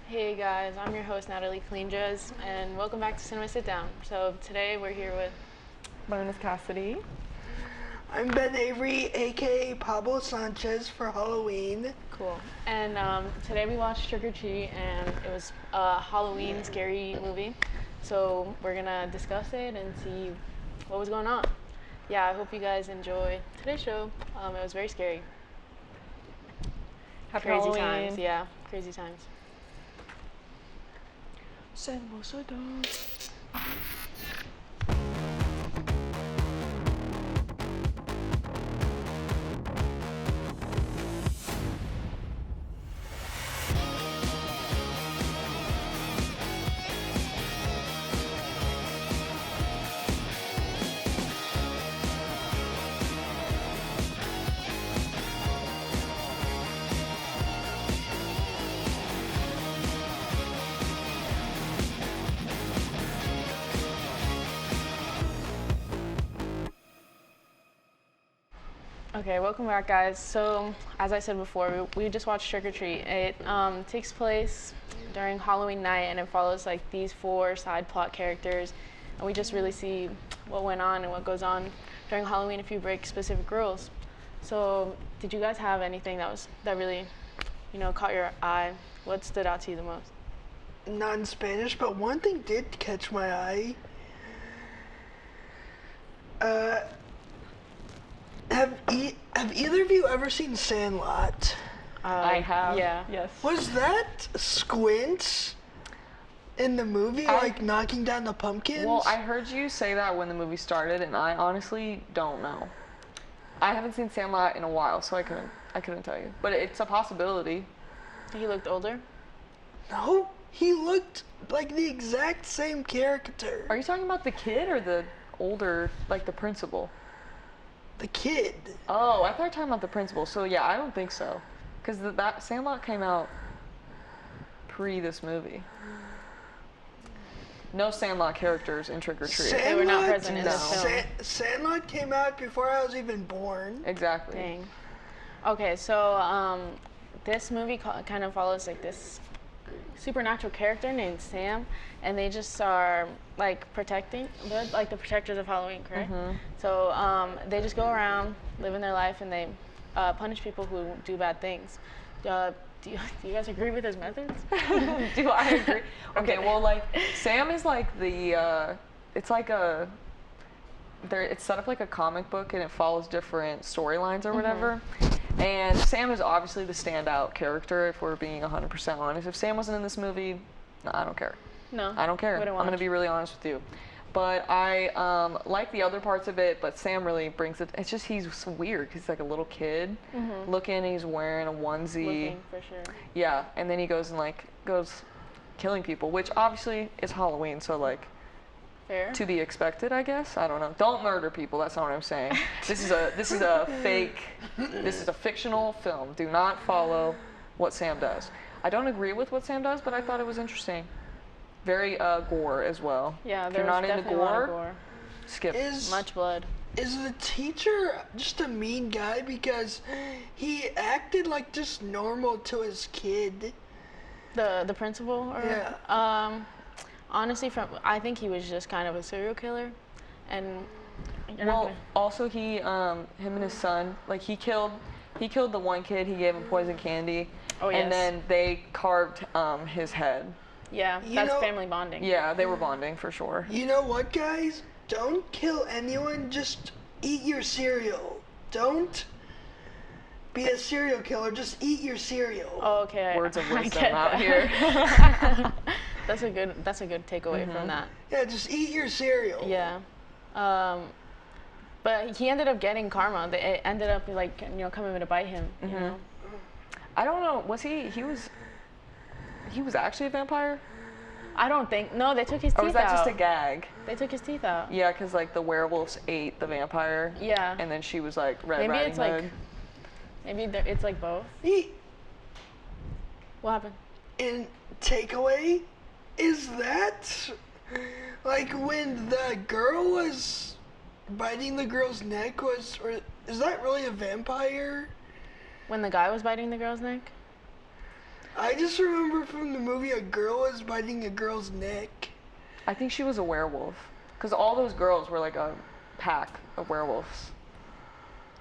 Hey guys, I'm your host Natalie Cleanjas, and welcome back to Cinema Sitdown. So today we're here with My name is Cassidy. I'm Ben Avery, aka Pablo Sanchez for Halloween. Cool. And today we watched Trick or Treat, and it was a Halloween scary movie. So we're gonna discuss it and see what was going on. Yeah, I hope you guys enjoy today's show. It was very scary. Happy Crazy Halloween. times, yeah, crazy times. Cinema Sitdown. Okay, welcome back, guys. So, as I said before, we just watched Trick or Treat. It takes place during Halloween night, and it follows like these four side plot characters, and we just really see what went on and what goes on during Halloween if you break specific rules. So, did you guys have anything that really, caught your eye? What stood out to you the most? Not in Spanish, but one thing did catch my eye. Have either of you ever seen Sandlot? I have. Yeah. Yes. Was that Squint in the movie, like knocking down the pumpkins? Well, I heard you say that when the movie started, and I honestly don't know. I haven't seen Sandlot in a while, so I couldn't tell you. But it's a possibility. He looked older. No, he looked like the exact same character. Are you talking about the kid or the older, like the principal? The kid. Oh, I thought you were talking about the principal. So yeah, I don't think so, because that Sandlot came out pre this movie. No Sandlot characters in Trick or Treat. They were not present in this film. Sandlot came out before I was even born. Exactly. Dang. Okay, so this movie kind of follows like this supernatural character named Sam, and they just are like they're like the protectors of Halloween, correct? Mm-hmm. So they just go around living their life, and they punish people who do bad things. Do you guys agree with his methods? Do I agree? Okay, well, like, Sam is like it's like it's set up like a comic book, and it follows different storylines or whatever. And Sam is obviously the standout character, if we're being 100% honest. If Sam wasn't in this movie, no, I don't care. No. I don't care. I'm going to be really honest with you. But I like the other parts of it, but Sam really brings it. It's just he's so weird because he's like a little kid looking, and he's wearing a onesie. Looking, for sure. Yeah, and then he goes and goes killing people, which obviously is Halloween, so like Fair. to be expected, I guess. I don't know. Don't murder people. That's not what I'm saying. This is a fake. This is a fictional film. Do not follow what Sam does. I don't agree with what Sam does, but I thought it was interesting. Very gore as well. Yeah, if there you're was not into definitely a lot of gore, gore. skip. Much blood. Is the teacher just a mean guy because he acted like just normal to his kid? The principal? Or, Yeah. Honestly, I think he was just kind of a serial killer, and Well, also him and his son, like he killed the one kid. He gave him poison candy, and then they carved his head. Yeah, that's family bonding. Yeah, they were bonding for sure. You know what, guys? Don't kill anyone. Just eat your cereal. Don't be a serial killer. Just eat your cereal. Oh, okay. Words of I wisdom get out that. here. That's a good takeaway from that. Yeah, just eat your cereal. Yeah. But he ended up getting karma. It ended up like coming to bite him. You know. I don't know. Was he was actually a vampire? I don't think. No, they took his teeth out. Or was that just a gag? They took his teeth out. Yeah, because like the werewolves ate the vampire. Yeah. And then she was like Red Maybe Riding it's Hood. like. Maybe it's like both. What happened? And takeaway is that like when the girl was biting the girl's neck or is that really a vampire? When the guy was biting the girl's neck? I just remember from the movie a girl was biting a girl's neck. I think she was a werewolf. Because all those girls were like a pack of werewolves.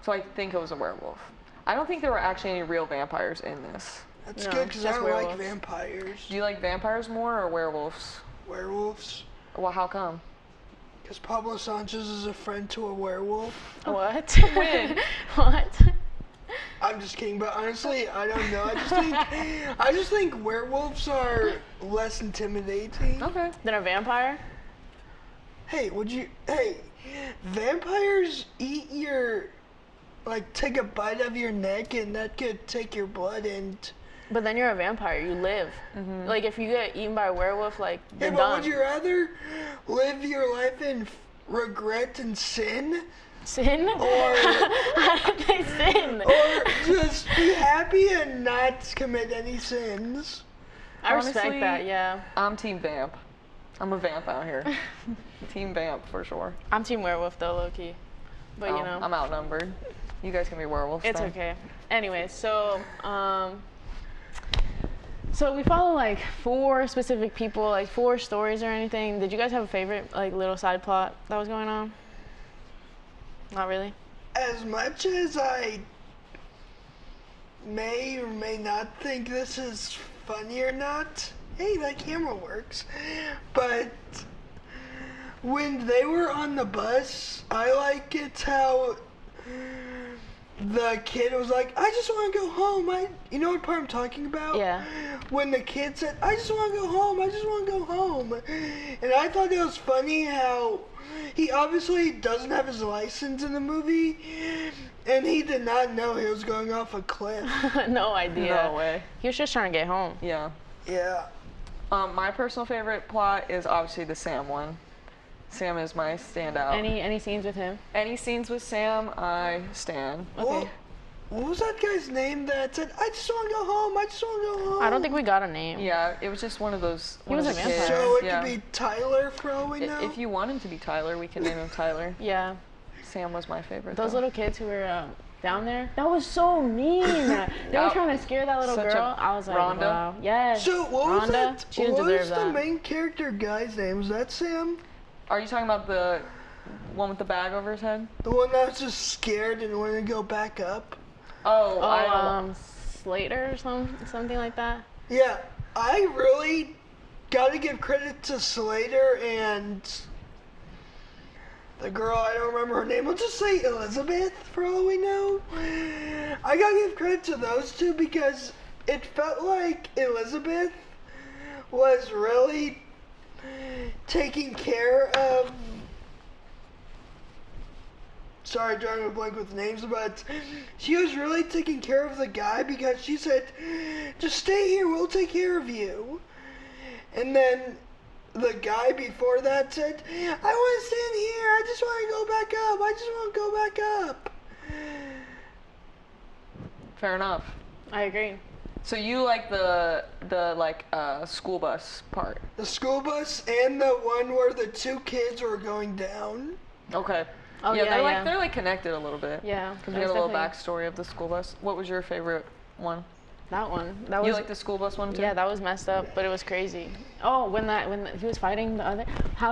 So I think it was a werewolf. I don't think there were actually any real vampires in this. That's No, good because I just don't like werewolves. vampires. Do you like vampires more or werewolves? Werewolves. Well, how come? Because Pablo Sanchez is a friend to a werewolf. What? When? What? I'm just kidding, but honestly, I don't know. I just think werewolves are less intimidating. Okay. Then a vampire? Hey, vampires eat your, like, take a bite of your neck and that could take your blood and. But then you're a vampire. You live. Like if you get eaten by a werewolf, like Yeah, you're but done. would you rather live your life in regret and sin? Sin? Or, How did they sin? or just be happy and not commit any sins? I respect Honestly, that. Yeah. I'm team vamp. I'm a vamp out here. Team vamp for sure. I'm team werewolf though, low key. But you know, I'm outnumbered. You guys can be werewolves. it's then. okay. Anyway, so so we follow like 4 specific people, like 4 stories or anything. Did you guys have a favorite like little side plot that was going on? Not really. As much as I may or may not think this is funny or not, hey, that camera works. But when they were on the bus, I like it how the kid was like, I just want to go home. You know what part I'm talking about? Yeah. When the kid said, I just want to go home. I just want to go home. And I thought it was funny how he obviously doesn't have his license in the movie, and he did not know he was going off a cliff. No idea. No way. He was just trying to get home. Yeah. Yeah. My personal favorite plot is obviously the Sam one. Sam is my standout. Any scenes with him? Any scenes with Sam, I stan. Okay. What was that guy's name that said, I just want to go home. I just want to go home. I don't think we got a name. Yeah, it was just one of those. He was one a of the vampire. kids. So it Yeah. could be Tyler for all we know. If you want him to be Tyler, we can name him Tyler. Yeah. Sam was my favorite. Those though. little kids who were down there, that was so mean. They were trying to scare that little Such a girl. I was like, Rhonda. wow. Yes. So what was Rhonda, that? she didn't What deserve was the that. main character guy's name? Was that Sam? Are you talking about the one with the bag over his head? The one that was just scared and wanted to go back up? Oh, I don't. Slater or something like that. Yeah, I really gotta give credit to Slater and the girl, I don't remember her name. Let's just say Elizabeth for all we know. I gotta give credit to those two because it felt like Elizabeth was really taking care of. Sorry, drawing a blank with names, but she was really taking care of the guy because she said, just stay here, we'll take care of you. And then the guy before that said, I want to stand here, I just want to go back up, I just want to go back up. Fair enough. I agree. So you like the school bus part? The school bus and the one where the 2 kids were going down. Okay. Oh, yeah, they're like connected a little bit. Yeah. Because we that got a was little definitely- backstory of the school bus. What was your favorite one? That one. That was. You like the school bus one too? Yeah, that was messed up, but it was crazy. Oh, when he was fighting the other.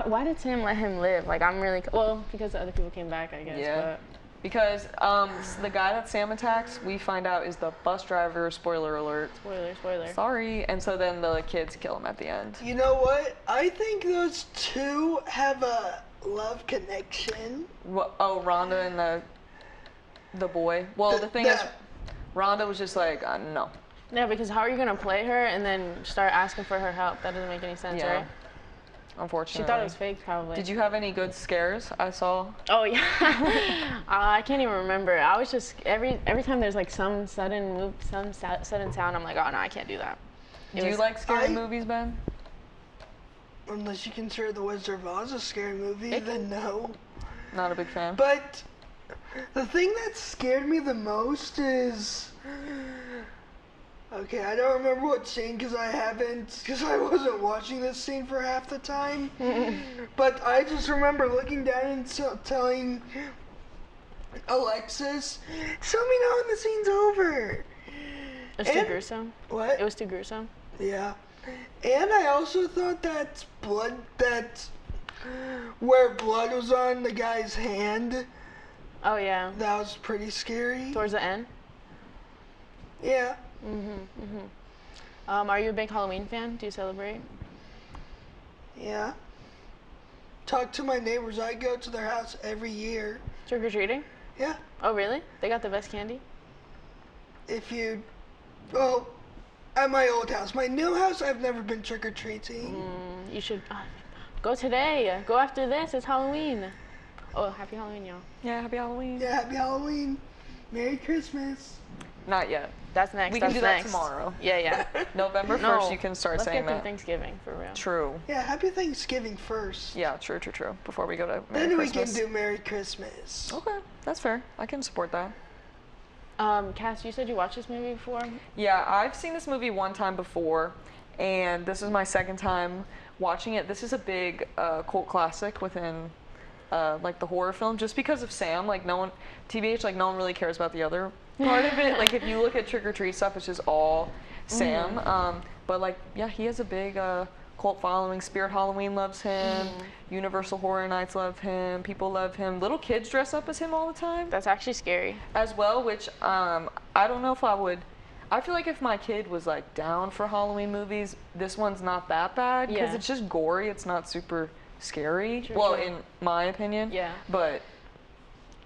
Why did Sam let him live? Like, I'm really. Well, because the other people came back, I guess. Yeah. Because the guy that Sam attacks, we find out is the bus driver. Spoiler alert. But spoiler. Sorry. And so then the kids kill him at the end. You know what? I think those 2 have a love connection. Oh, Rhonda and the boy. Well, the thing is, Rhonda was just like, no. Yeah, because how are you gonna play her and then start asking for her help? That doesn't make any sense, Yeah. right? She Unfortunately. thought it was fake, probably. Did you have any good scares? I saw. Oh yeah. I can't even remember. I was just every time there's like some sudden sound, I'm like, oh no, I can't do that. Do you like scary movies, Ben? Unless you consider The Wizard of Oz a scary movie, then no. Not a big fan. But the thing that scared me the most is, okay, I don't remember what scene because I wasn't watching this scene for half the time. But I just remember looking down and telling Alexis, "Show me now when the scene's over." It's too And- gruesome. What? It was too gruesome. Yeah. And I also thought that where blood was on the guy's hand, Oh yeah. that was pretty scary. Towards the end. Yeah. Are you a big Halloween fan? Do you celebrate? Yeah. Talk to my neighbors. I go to their house every year. Trick or treating? Yeah. Oh really? They got the best candy? Well, at my old house. My new house, I've never been trick-or-treating. You should go today. Go after this. It's Halloween. Oh, happy Halloween, y'all. Yeah, happy Halloween. Yeah, happy Halloween. Merry Christmas. Not yet. That's next. We That's can do that next. tomorrow. Yeah, yeah. November 1st, you can start Let's saying get through that. Thanksgiving for real. True. Yeah, happy Thanksgiving first. Yeah, true. Before we go to Merry Then Christmas. we can do Merry Christmas. Okay, that's fair. I can support that. Cass, you said you watched this movie before? Yeah, I've seen this movie one time before, and this is my second time watching it. This is a big cult classic within like the horror film, just because of Sam. Like no one, TBH, like no one really cares about the other part of it. Like if you look at Trick or Treat stuff, it's just all Sam. But like yeah, he has a big cult following. Spirit Halloween loves him. Universal Horror Nights love him. People love him. Little kids dress up as him all the time That's actually scary. as well, which I don't know if I would. I feel like if my kid was like down for Halloween movies, this one's not that bad because Yeah. it's just gory. It's not super scary. True, well, true. in my opinion. Yeah. But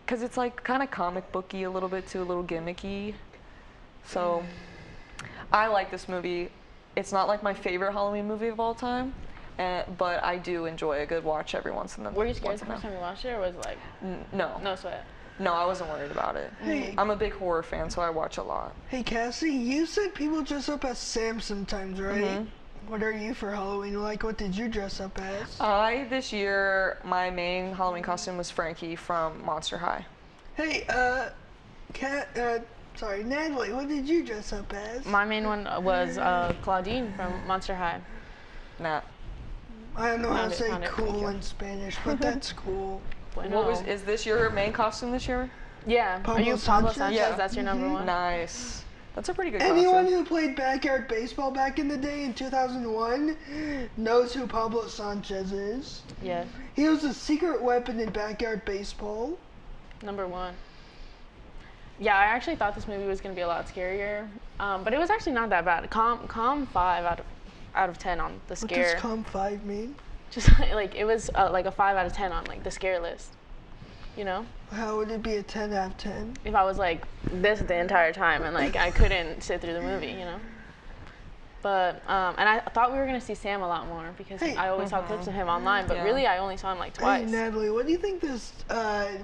because it's like kind of comic booky a little bit too, a little gimmicky. So I like this movie. It's not like my favorite Halloween movie of all time, but I do enjoy a good watch every once in a while. Were you scared the first time you watched it, or was it like No. no sweat? No, I wasn't worried about it. Hey. I'm a big horror fan, so I watch a lot. Hey, Cassie, you said people dress up as Sam sometimes, right? Mm-hmm. What are you for Halloween? Like, what did you dress up as? This year, my main Halloween costume was Frankie from Monster High. Hey, Natalie, what did you dress up as? My main one was Claudine from Monster High. Nah. I don't know how to Found it, say found it. Thank cool you. in Spanish, but that's cool. Bueno. Is this your main costume this year? Yeah. Pablo Are you Pablo Sanchez? Sanchez? Yeah. That's your number one. Nice. That's a pretty good Anyone costume. who played backyard baseball back in the day in 2001 knows who Pablo Sanchez is. Yeah. He was a secret weapon in backyard baseball. Number one. Yeah, I actually thought this movie was gonna be a lot scarier, but it was actually not that bad. Calm 5 out of 10 on the What scare. does Com 5 mean? Just like it was like a 5 out of 10 on like the scare list. You know, How would it be a 10 out of 10? if I was like this the entire time and like I couldn't sit through the movie, you know. But and I thought we were gonna see Sam a lot more because Hey. I always saw clips of him online, but Yeah. really I only saw him like Hey, twice. Natalie, what do you think this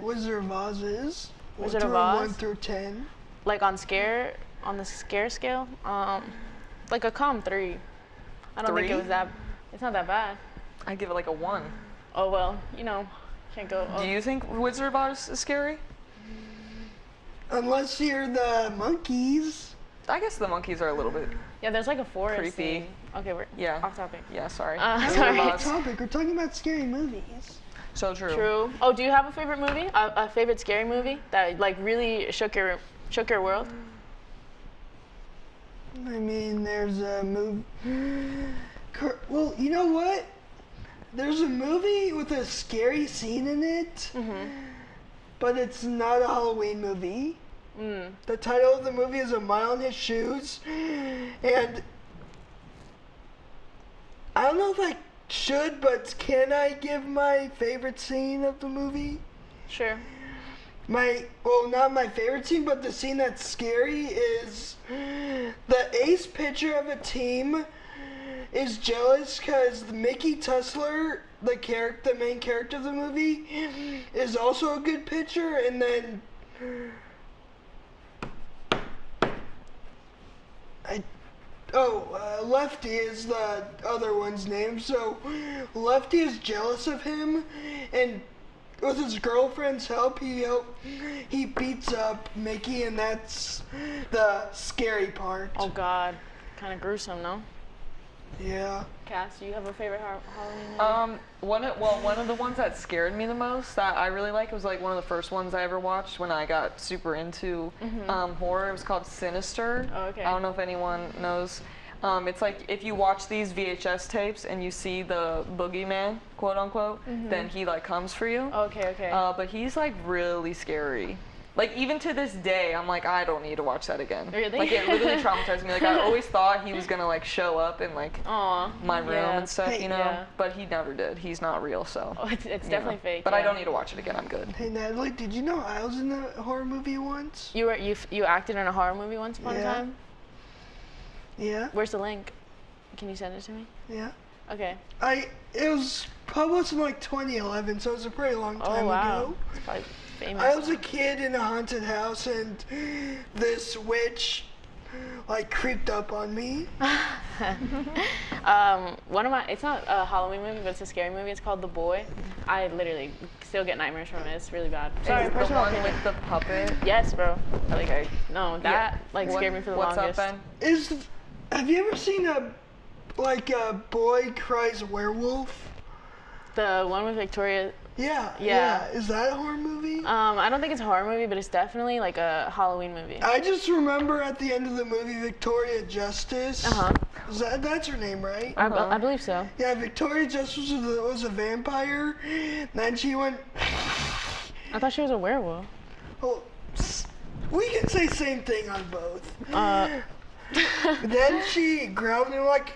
Wizard of Oz is? Wizard of Through Oz? 1 through 10. Like on the scare scale, like a calm 3. I don't think it 3? was that. It's not that bad. I give it like a 1. Oh well, you know, can't go. Oh. Do you think Wizard of Oz is scary? Unless you're the monkeys. I guess the monkeys are a little bit. Yeah, there's like a forest. Creepy. Scene. Okay, we're Yeah. off topic. Yeah, sorry. That's Sorry. not the topic. We're talking about scary movies. So true. True. Oh, do you have a favorite movie? A favorite scary movie that like really shook your world? I mean, there's a movie. Well, you know what? There's a movie with a scary scene in it, but it's not a Halloween movie. The title of the movie is A Mile in His Shoes, and I don't know if I should, but can I give my favorite scene of the movie? Sure. Not my favorite scene, but the scene that's scary is the ace pitcher of a team is jealous because Mickey Tussler, the main character of the movie, is also a good pitcher, and then Lefty is the other one's name. So Lefty is jealous of him, and with his girlfriend's help, he beats up Mickey, and that's the scary part. Oh God, kind of gruesome, no? Yeah. Cass, do you have a favorite Halloween movie? One of the ones that scared me the most that I really like was like one of the first ones I ever watched when I got super into horror. It was called Sinister. Oh, okay. I don't know if anyone knows. It's like if you watch these VHS tapes and you see the boogeyman, quote unquote, then he like comes for you. Okay, okay. But he's like really scary. Like even to this day, I'm like, I don't need to watch that again. Really? Like it literally traumatized me. Like I always thought he was gonna like show up in like Aw, my room yeah. and stuff, you know. Yeah. But he never did. He's not real, so. Oh, it's you definitely know. fake. But yeah. I don't need to watch it again. I'm good. Hey Natalie, did you know I was in a horror movie once? You acted in a horror movie once upon a Yeah. time? Yeah. Where's the link? Can you send it to me? Yeah. Okay. It was published in like 2011, so it was a pretty long time Oh, wow. ago. It's probably famous. I was a kid in a haunted house, and this witch like creeped up on me. It's not a Halloween movie, but it's a scary movie. It's called The Boy. I literally still get nightmares from it. It's really bad. Sorry, Is it the personal one opinion. with the puppet? Yes, bro. That scared me for the What's longest. up, Ben? Have you ever seen a boy cries werewolf? The one with Victoria. Yeah. Yeah. Is that a horror movie? I don't think it's a horror movie, but it's definitely like a Halloween movie. I just remember at the end of the movie, Victoria Justice. That's her name, right? I believe so. Yeah, Victoria Justice was a vampire. Then she went. I thought she was a werewolf. Oh, we can say same thing on both. Then she growled and like.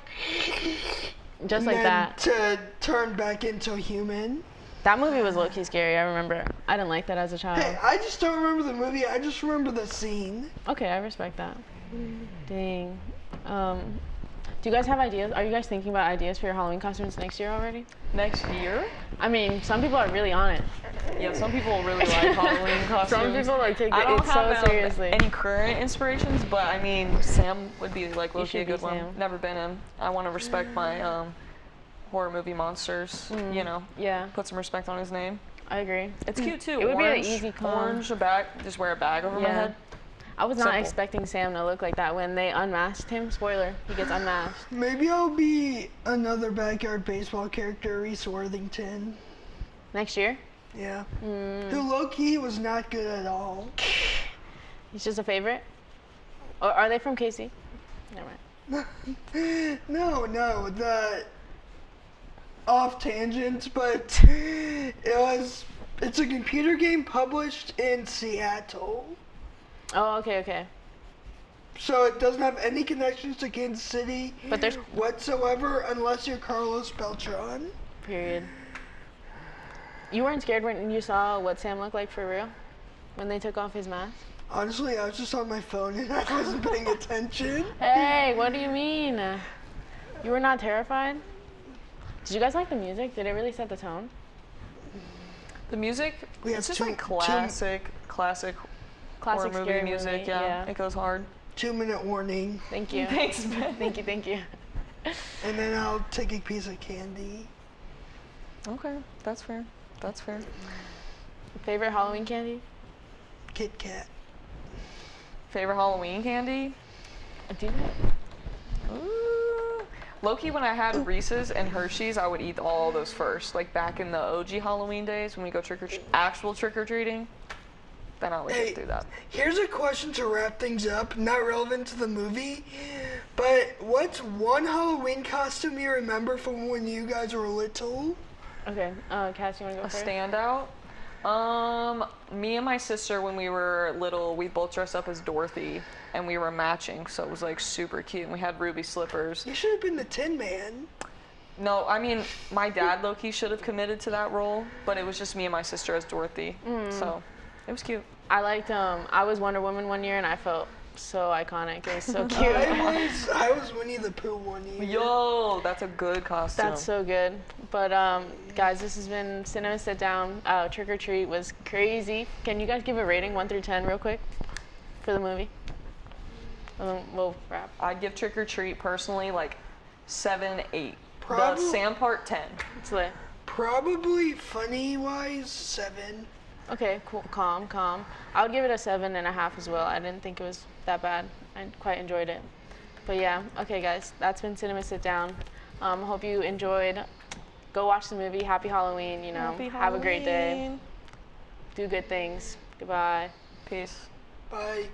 Just like that. To turn back into a human. That movie was low-key scary, I remember. I didn't like that as a child. Hey, I just don't remember the movie. I just remember the scene. Okay, I respect that. Dang. Do you guys have ideas? Are you guys thinking about ideas for your Halloween costumes next year already? Next year? I mean, some people are really on it. Yeah, some people really like Halloween costumes. Some people like take I don't it so have seriously. any current inspirations, but I mean, Sam would be like low-key a should be good one. Sam. Never been him. I want to respect my horror movie monsters. You know, Yeah, put some respect on his name. I agree. It's cute too. It would orange, be an easy con. orange, a bag. Just wear a bag over my Yeah. head. I was not Simple. expecting Sam to look like that when they unmasked him. Spoiler, he gets unmasked. Maybe I'll be another backyard baseball character, Reese Worthington. Next year? Yeah. Who low-key was not good at all. He's just a favorite? Or are they from KC? Never mind. No, the off tangent, but it's a computer game published in Seattle. Oh, okay. So it doesn't have any connections to Kansas City But there's whatsoever unless you're Carlos Beltran. period. You weren't scared when you saw what Sam looked like for real? When they took off his mask? Honestly, I was just on my phone and I wasn't paying attention. Hey, what do you mean? You were not terrified? Did you guys like the music? Did it really set the tone? The music, We it's have just like classic Classic horror movie scary music. movie, Yeah, yeah. it goes hard. 2-minute warning, Thank you. Thanks, Ben. Thank you. and then I'll take a piece of candy. Okay, that's fair. That's fair. Favorite Halloween candy? Kit Kat. Favorite Halloween candy? Do that? Ooh. Low-key, when I had Reese's and Hershey's, I would eat all those first. Like back in the OG Halloween days when we go actual trick-or-treating, then I would Hey, get through that. Here's a question to wrap things up, not relevant to the movie, but what's one Halloween costume you remember from when you guys were little? Okay, Cass, you want to go A first? standout? Me and my sister, when we were little, we both dressed up as Dorothy, and we were matching, so it was like super cute. And we had ruby slippers. You should have been the Tin Man. No, I mean, my dad low-key should have committed to that role, but it was just me and my sister as Dorothy, so it was cute. I liked, I was Wonder Woman one year and I felt so iconic. It was so cute. I was Winnie the Pooh one year. Yo, that's a good costume. That's so good. But guys, this has been Cinema Sit Down. Trick or Treat was crazy. Can you guys give a rating 1 through 10 real quick for the movie? And then we'll wrap. I'd give Trick or Treat personally like 7, 8. Probably- The Sam part 10. It's lit. Probably funny-wise, 7. Okay, cool. Calm. I would give it a 7.5 as well. I didn't think it was that bad. I quite enjoyed it. But yeah, okay, guys, that's been Cinema Sit Down. Hope you enjoyed. Go watch the movie. Happy Halloween. You know, have a great day. Do good things. Goodbye. Peace. Bye.